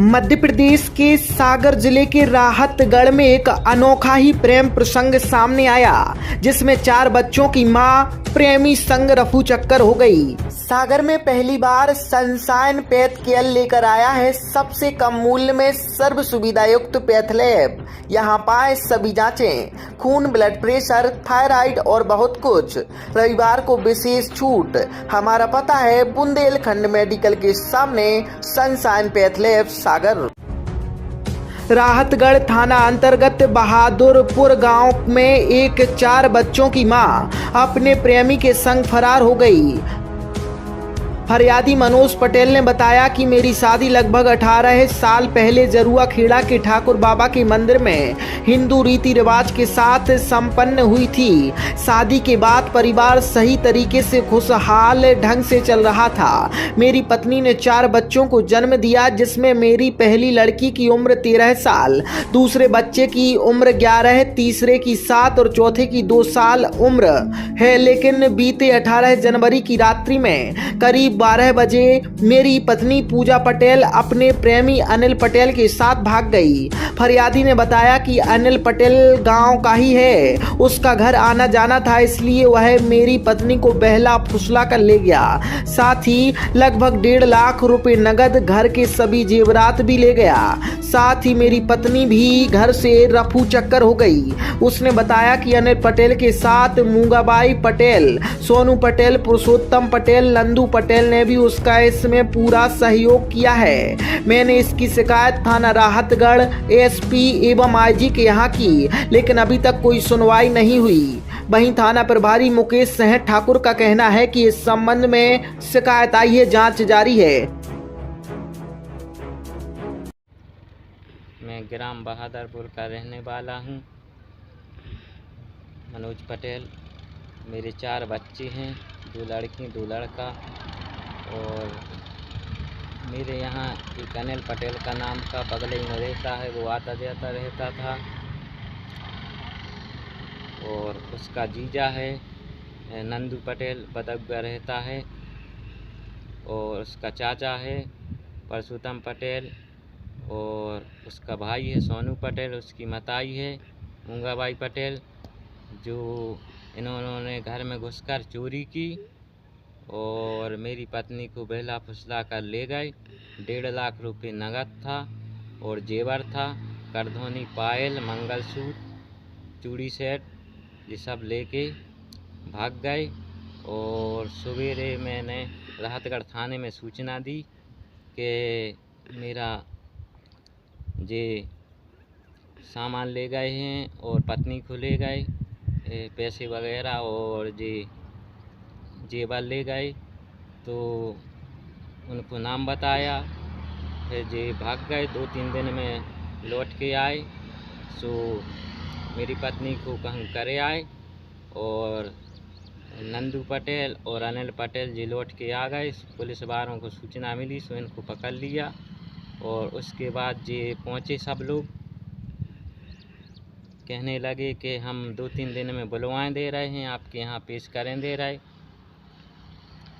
मध्य प्रदेश के सागर जिले के राहतगढ़ में एक अनोखा ही प्रेम प्रसंग सामने आया, जिसमें 4 बच्चों की मां प्रेमी संग रफू चक्कर हो गई। सागर में पहली बार सनशाइन पैथ केयर लेकर आया है सबसे कम मूल्य में सर्व सुविधा युक्त पैथ लैब। यहाँ पाए सभी जांचें, खून, ब्लड प्रेशर, थायराइड और बहुत कुछ। रविवार को विशेष छूट। हमारा पता है बुंदेलखंड मेडिकल के सामने, सनशाइन पैथ लैब, सागर। राहतगढ़ थाना अंतर्गत बहादुरपुर गांव में एक 4 बच्चों की मां अपने प्रेमी के संग फरार हो गई। फरियादी मनोज पटेल ने बताया कि मेरी शादी लगभग 18 साल पहले जरुआ खेड़ा के ठाकुर बाबा के मंदिर में हिंदू रीति रिवाज के साथ संपन्न हुई थी। शादी के बाद परिवार सही तरीके से खुशहाल ढंग से चल रहा था। मेरी पत्नी ने 4 बच्चों को जन्म दिया, जिसमें मेरी पहली लड़की की उम्र 13 साल, दूसरे बच्चे की उम्र 11, तीसरे की 7 और चौथे की 2 साल उम्र है। लेकिन बीते 18 जनवरी की रात्रि में करीब 12 बजे मेरी पत्नी पूजा पटेल अपने प्रेमी अनिल पटेल के साथ भाग गई। फरियादी ने बताया कि अनिल पटेल गांव का ही है, उसका घर आना जाना था, इसलिए वह मेरी पत्नी को बहला फुसला कर ले गया। साथ ही लगभग 1.5 लाख रुपए नगद, घर के सभी जेवरात भी ले गया। साथ ही मेरी पत्नी भी घर से रफू चक्कर हो गई। उसने बताया कि अनिल पटेल के साथ मूंगाबाई पटेल, सोनू पटेल, पुरुषोत्तम पटेल, नंदू पटेल ने भी उसका इसमें पूरा सहयोग किया है। मैंने इसकी शिकायत थाना राहतगढ़ एसपी एवं आईजी के यहाँ की, लेकिन अभी तक कोई सुनवाई नहीं हुई। वहीं थाना प्रभारी मुकेश सहर ठाकुर का कहना है कि इस संबंध में शिकायत आई है, जांच जारी है। मैं ग्राम बहादुरपुर का रहने वाला हूँ, मनोज पटेल। मेरे 4 बच्चे हैं, 2 लड़की 2 लड़का। और मेरे यहाँ एक अनिल पटेल का नाम का बगल में रहता है, वो आता जाता रहता था। और उसका जीजा है नंदू पटेल, बदौगा रहता है। और उसका चाचा है पुरुषोत्तम पटेल, और उसका भाई है सोनू पटेल, उसकी मताई है मूंगाबाई पटेल, जो इन्होंने घर में घुसकर चोरी की और मेरी पत्नी को बहला फुसला कर ले गए। 1.5 लाख रुपए नगद था और जेवर था, करधोनी, पायल, मंगलसूत्र, चूड़ी सेट, ये सब लेके भाग गए। और सवेरे मैंने राहतगढ़ थाने में सूचना दी कि मेरा जे सामान ले गए हैं और पत्नी को ले गए, पैसे वगैरह और जेवर ले गए। तो उनको नाम बताया, फिर जे भाग गए। 2-3 दिन में लौट के आए। सो मेरी पत्नी को कहीं करे आए और नंदू पटेल और अनिल पटेल जी लौट के आ गए। पुलिस वालों को सूचना मिली, सो इनको पकड़ लिया। और उसके बाद जे पहुँचे सब लोग, कहने लगे कि हम 2-3 दिन में बुलवाएँ दे रहे हैं, आपके यहाँ पेश करें दे रहे।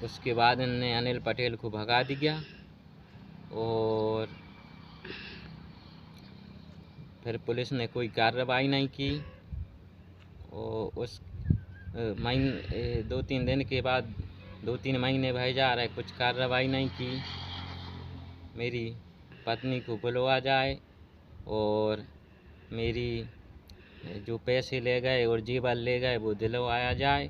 उसके बाद इन्होंने अनिल पटेल को भगा दिया और फिर पुलिस ने कोई कार्रवाई नहीं की। और उस 2-3 दिन के बाद 2-3 महीने भर जा रहे, कुछ कार्रवाई नहीं की। मेरी पत्नी को बुलवा जाए और मेरी जो पैसे ले गए और जेवर ले गए वो दिलवाया जाए।